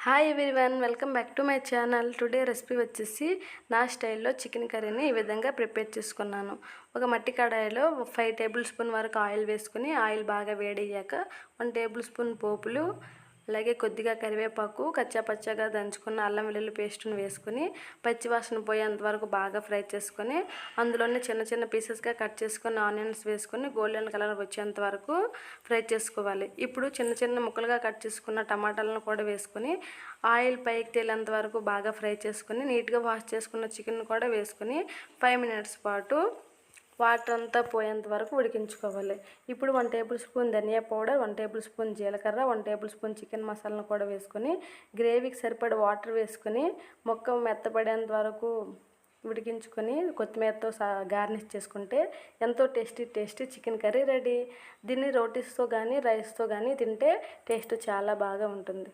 Hi everyone, welcome back to my channel. Today recipe వచ్చేసి నా స్టైల్లో చికెన్ కర్రీని ఈ విధంగా ప్రిపేర్ చేసుకున్నాను. ఒక మట్టి కడాయిలో 5 టేబుల్ స్పూన్ వరకు ఆయిల్ వేసుకుని ఆయిల్ బాగా వేడయ్యాక 1 టేబుల్ స్పూన్ పోపులు, అలాగే కొద్దిగా కరివేపాకు, కచ్చాపచ్చాగా దంచుకున్న అల్లం వెల్లుల్లి పేస్ట్ని వేసుకుని పచ్చివాసన పోయేంత వరకు బాగా ఫ్రై చేసుకొని అందులోనే చిన్న చిన్న పీసెస్గా కట్ చేసుకుని ఆనియన్స్ వేసుకొని గోల్డెన్ కలర్ వచ్చేంత వరకు ఫ్రై చేసుకోవాలి. ఇప్పుడు చిన్న చిన్న ముక్కలుగా కట్ చేసుకున్న టమాటాలను కూడా వేసుకొని ఆయిల్ పైకి తేలేంత వరకు బాగా ఫ్రై చేసుకొని నీట్గా వాష్ చేసుకున్న చికెన్ కూడా వేసుకొని 5 మినిట్స్ పాటు వాటర్ అంతా పోయేంత వరకు ఉడికించుకోవాలి. ఇప్పుడు 1 టేబుల్ స్పూన్ ధనియా పౌడర్, 1 టేబుల్ స్పూన్ జీలకర్ర, 1 టేబుల్ స్పూన్ చికెన్ మసాలాను కూడా వేసుకొని గ్రేవీకి సరిపడే వాటర్ వేసుకొని మొక్క మెత్తపడేంత వరకు ఉడికించుకొని కొత్తిమీరతో గార్నిష్ చేసుకుంటే ఎంతో టేస్టీ చికెన్ కర్రీ రెడీ. దీన్ని రోటీస్తో కానీ రైస్తో కానీ తింటే టేస్ట్ చాలా బాగా ఉంటుంది.